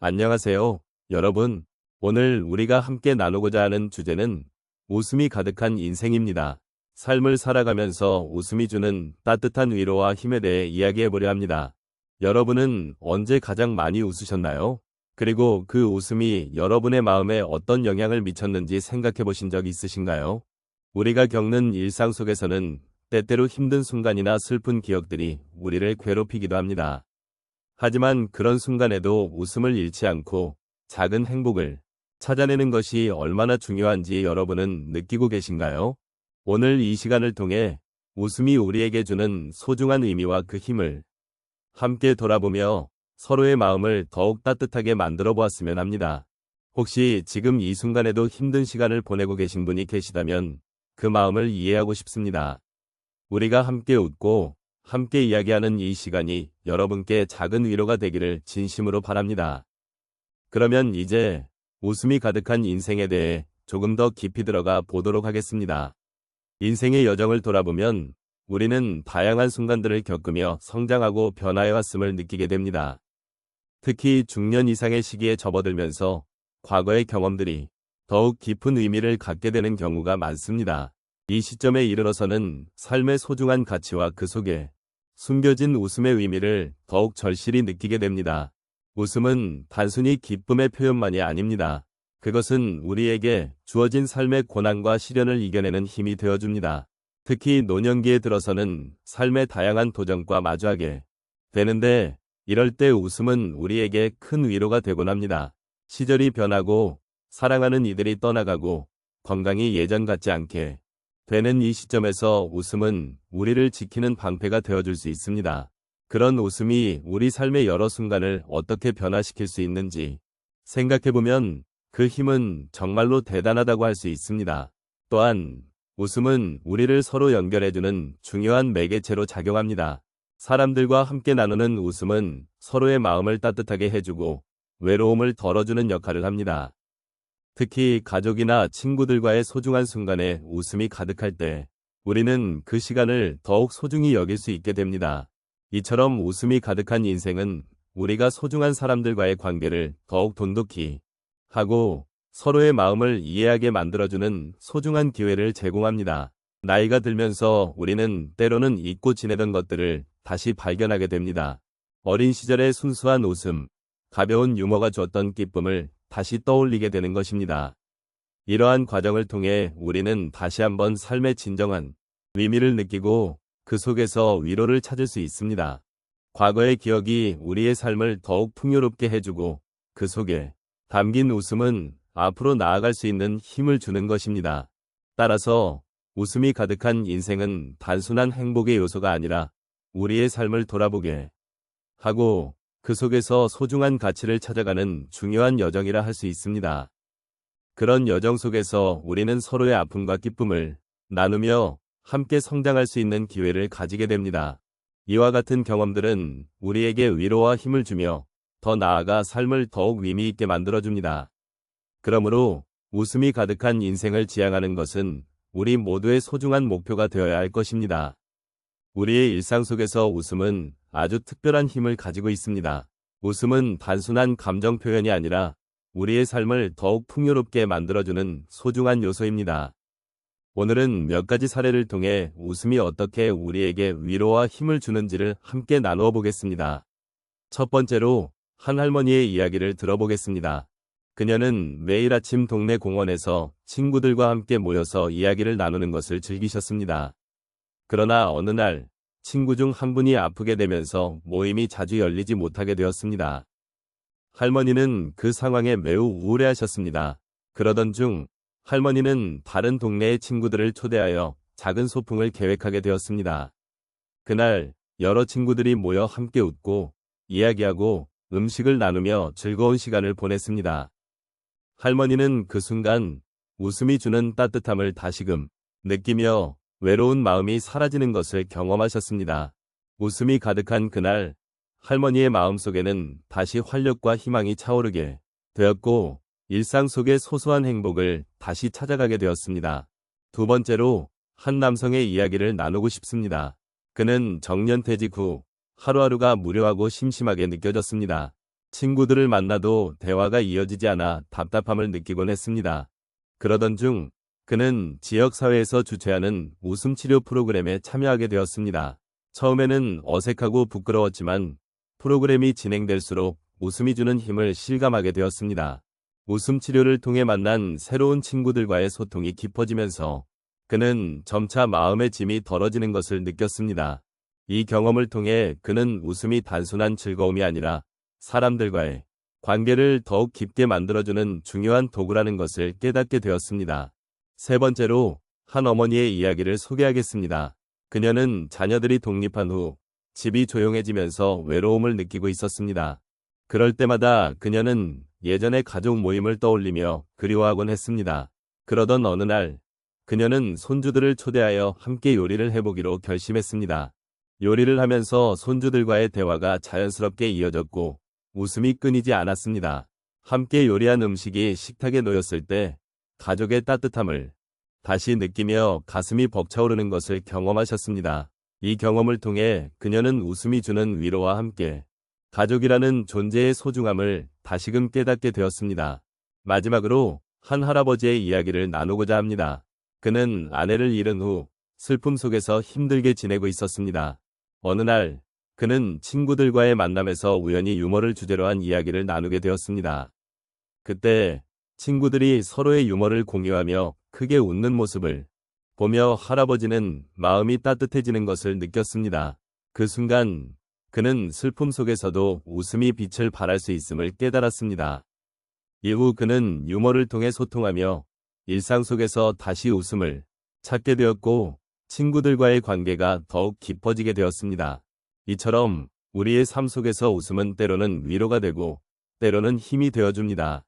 안녕하세요, 여러분. 오늘 우리가 함께 나누고자 하는 주제는 웃음이 가득한 인생입니다. 삶을 살아가면서 웃음이 주는 따뜻한 위로와 힘에 대해 이야기해 보려 합니다. 여러분은 언제 가장 많이 웃으셨나요? 그리고 그 웃음이 여러분의 마음에 어떤 영향을 미쳤는지 생각해 보신 적 있으신가요? 우리가 겪는 일상 속에서는 때때로 힘든 순간이나 슬픈 기억들이 우리를 괴롭히기도 합니다. 하지만 그런 순간에도 웃음을 잃지 않고 작은 행복을 찾아내는 것이 얼마나 중요한지 여러분은 느끼고 계신가요? 오늘 이 시간을 통해 웃음이 우리에게 주는 소중한 의미와 그 힘을 함께 돌아보며 서로의 마음을 더욱 따뜻하게 만들어 보았으면 합니다. 혹시 지금 이 순간에도 힘든 시간을 보내고 계신 분이 계시다면 그 마음을 이해하고 싶습니다. 우리가 함께 웃고 함께 이야기하는 이 시간이 여러분께 작은 위로가 되기를 진심으로 바랍니다. 그러면 이제 웃음이 가득한 인생에 대해 조금 더 깊이 들어가 보도록 하겠습니다. 인생의 여정을 돌아보면 우리는 다양한 순간들을 겪으며 성장하고 변화해왔음을 느끼게 됩니다. 특히 중년 이상의 시기에 접어들면서 과거의 경험들이 더욱 깊은 의미를 갖게 되는 경우가 많습니다. 이 시점에 이르러서는 삶의 소중한 가치와 그 속에 숨겨진 웃음의 의미를 더욱 절실히 느끼게 됩니다. 웃음은 단순히 기쁨의 표현만이 아닙니다. 그것은 우리에게 주어진 삶의 고난과 시련을 이겨내는 힘이 되어줍니다. 특히 노년기에 들어서는 삶의 다양한 도전과 마주하게 되는데 이럴 때 웃음은 우리에게 큰 위로가 되곤 합니다. 시절이 변하고 사랑하는 이들이 떠나가고 건강이 예전 같지 않게 되는 이 시점에서 웃음은 우리를 지키는 방패가 되어줄 수 있습니다. 그런 웃음이 우리 삶의 여러 순간을 어떻게 변화시킬 수 있는지 생각해보면 그 힘은 정말로 대단하다고 할 수 있습니다. 또한 웃음은 우리를 서로 연결해주는 중요한 매개체로 작용합니다. 사람들과 함께 나누는 웃음은 서로의 마음을 따뜻하게 해주고 외로움을 덜어주는 역할을 합니다. 특히 가족이나 친구들과의 소중한 순간에 웃음이 가득할 때 우리는 그 시간을 더욱 소중히 여길 수 있게 됩니다. 이처럼 웃음이 가득한 인생은 우리가 소중한 사람들과의 관계를 더욱 돈독히 하고 서로의 마음을 이해하게 만들어주는 소중한 기회를 제공합니다. 나이가 들면서 우리는 때로는 잊고 지내던 것들을 다시 발견하게 됩니다. 어린 시절의 순수한 웃음, 가벼운 유머가 주었던 기쁨을 다시 떠올리게 되는 것입니다. 이러한 과정을 통해 우리는 다시 한번 삶의 진정한 의미를 느끼고 그 속에서 위로를 찾을 수 있습니다. 과거의 기억이 우리의 삶을 더욱 풍요롭게 해주고 그 속에 담긴 웃음은 앞으로 나아갈 수 있는 힘을 주는 것입니다. 따라서 웃음이 가득한 인생은 단순한 행복의 요소가 아니라 우리의 삶을 돌아보게 하고 그 속에서 소중한 가치를 찾아가는 중요한 여정이라 할 수 있습니다. 그런 여정 속에서 우리는 서로의 아픔과 기쁨을 나누며 함께 성장할 수 있는 기회를 가지게 됩니다. 이와 같은 경험들은 우리에게 위로와 힘을 주며 더 나아가 삶을 더욱 의미 있게 만들어줍니다. 그러므로 웃음이 가득한 인생을 지향하는 것은 우리 모두의 소중한 목표가 되어야 할 것입니다. 우리의 일상 속에서 웃음은 아주 특별한 힘을 가지고 있습니다. 웃음은 단순한 감정 표현이 아니라 우리의 삶을 더욱 풍요롭게 만들어주는 소중한 요소입니다. 오늘은 몇 가지 사례를 통해 웃음이 어떻게 우리에게 위로와 힘을 주는지를 함께 나누어 보겠습니다. 첫 번째로 한 할머니의 이야기를 들어보겠습니다. 그녀는 매일 아침 동네 공원에서 친구들과 함께 모여서 이야기를 나누는 것을 즐기셨습니다. 그러나 어느 날 친구 중 한 분이 아프게 되면서 모임이 자주 열리지 못하게 되었습니다. 할머니는 그 상황에 매우 우울해하셨습니다. 그러던 중 할머니는 다른 동네의 친구들을 초대하여 작은 소풍을 계획하게 되었습니다. 그날 여러 친구들이 모여 함께 웃고 이야기하고 음식을 나누며 즐거운 시간을 보냈습니다. 할머니는 그 순간 웃음이 주는 따뜻함을 다시금 느끼며 외로운 마음이 사라지는 것을 경험하셨습니다. 웃음이 가득한 그날 할머니의 마음속에는 다시 활력과 희망이 차오르게 되었고 일상 속의 소소한 행복을 다시 찾아가게 되었습니다. 두 번째로 한 남성의 이야기를 나누고 싶습니다. 그는 정년퇴직 후 하루하루가 무료하고 심심하게 느껴졌습니다. 친구들을 만나도 대화가 이어지지 않아 답답함을 느끼곤 했습니다. 그러던 중 그는 지역사회에서 주최하는 웃음치료 프로그램에 참여하게 되었습니다. 처음에는 어색하고 부끄러웠지만 프로그램이 진행될수록 웃음이 주는 힘을 실감하게 되었습니다. 웃음 치료를 통해 만난 새로운 친구들과의 소통이 깊어지면서 그는 점차 마음의 짐이 덜어지는 것을 느꼈습니다. 이 경험을 통해 그는 웃음이 단순한 즐거움이 아니라 사람들과의 관계를 더욱 깊게 만들어주는 중요한 도구라는 것을 깨닫게 되었습니다. 세 번째로 한 어머니의 이야기를 소개하겠습니다. 그녀는 자녀들이 독립한 후 집이 조용해지면서 외로움을 느끼고 있었습니다. 그럴 때마다 그녀는 예전의 가족 모임을 떠올리며 그리워하곤 했습니다. 그러던 어느 날 그녀는 손주들을 초대하여 함께 요리를 해보기로 결심했습니다. 요리를 하면서 손주들과의 대화가 자연스럽게 이어졌고 웃음이 끊이지 않았습니다. 함께 요리한 음식이 식탁에 놓였을 때 가족의 따뜻함을 다시 느끼며 가슴이 벅차오르는 것을 경험하셨습니다. 이 경험을 통해 그녀는 웃음이 주는 위로와 함께 가족이라는 존재의 소중함을 다시금 깨닫게 되었습니다. 마지막으로 한 할아버지의 이야기를 나누고자 합니다. 그는 아내를 잃은 후 슬픔 속에서 힘들게 지내고 있었습니다. 어느 날 그는 친구들과의 만남에서 우연히 유머를 주제로 한 이야기를 나누게 되었습니다. 그때 친구들이 서로의 유머를 공유하며 크게 웃는 모습을 보며 할아버지는 마음이 따뜻해지는 것을 느꼈습니다. 그 순간 그는 슬픔 속에서도 웃음이 빛을 발할 수 있음을 깨달았습니다. 이후 그는 유머를 통해 소통하며 일상 속에서 다시 웃음을 찾게 되었고 친구들과의 관계가 더욱 깊어지게 되었습니다. 이처럼 우리의 삶 속에서 웃음은 때로는 위로가 되고 때로는 힘이 되어줍니다.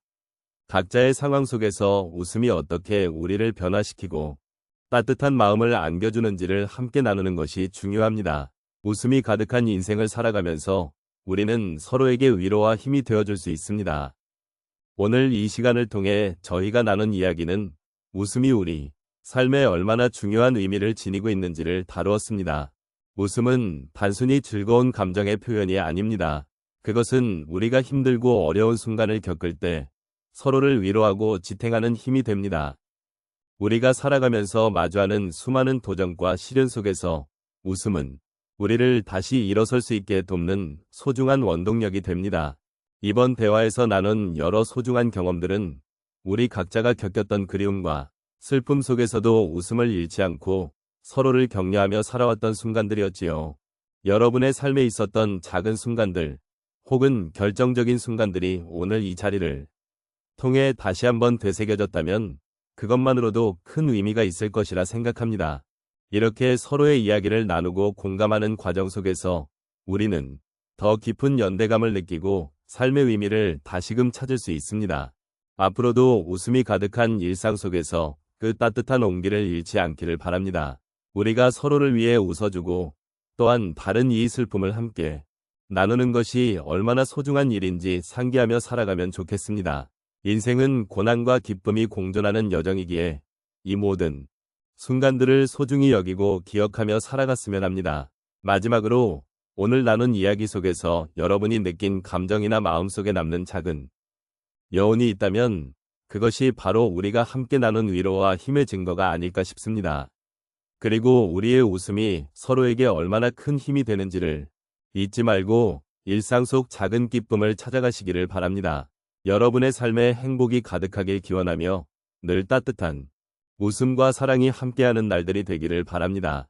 각자의 상황 속에서 웃음이 어떻게 우리를 변화시키고 따뜻한 마음을 안겨주는지를 함께 나누는 것이 중요합니다. 웃음이 가득한 인생을 살아가면서 우리는 서로에게 위로와 힘이 되어줄 수 있습니다. 오늘 이 시간을 통해 저희가 나눈 이야기는 웃음이 우리 삶에 얼마나 중요한 의미를 지니고 있는지를 다루었습니다. 웃음은 단순히 즐거운 감정의 표현이 아닙니다. 그것은 우리가 힘들고 어려운 순간을 겪을 때 서로를 위로하고 지탱하는 힘이 됩니다. 우리가 살아가면서 마주하는 수많은 도전과 시련 속에서 웃음은 우리를 다시 일어설 수 있게 돕는 소중한 원동력이 됩니다. 이번 대화에서 나눈 여러 소중한 경험들은 우리 각자가 겪었던 그리움과 슬픔 속에서도 웃음을 잃지 않고 서로를 격려하며 살아왔던 순간들이었지요. 여러분의 삶에 있었던 작은 순간들 혹은 결정적인 순간들이 오늘 이 자리를 통해 다시 한번 되새겨졌다면 그것만으로도 큰 의미가 있을 것이라 생각합니다. 이렇게 서로의 이야기를 나누고 공감하는 과정 속에서 우리는 더 깊은 연대감을 느끼고 삶의 의미를 다시금 찾을 수 있습니다. 앞으로도 웃음이 가득한 일상 속에서 그 따뜻한 온기를 잃지 않기를 바랍니다. 우리가 서로를 위해 웃어주고 또한 다른 이의 슬픔을 함께 나누는 것이 얼마나 소중한 일인지 상기하며 살아가면 좋겠습니다. 인생은 고난과 기쁨이 공존하는 여정이기에 이 모든 순간들을 소중히 여기고 기억하며 살아갔으면 합니다. 마지막으로 오늘 나눈 이야기 속에서 여러분이 느낀 감정이나 마음속에 남는 작은 여운이 있다면 그것이 바로 우리가 함께 나눈 위로와 힘의 증거가 아닐까 싶습니다. 그리고 우리의 웃음이 서로에게 얼마나 큰 힘이 되는지를 잊지 말고 일상 속 작은 기쁨을 찾아가시기를 바랍니다. 여러분의 삶에 행복이 가득하길 기원하며 늘 따뜻한 웃음과 사랑이 함께하는 날들이 되기를 바랍니다.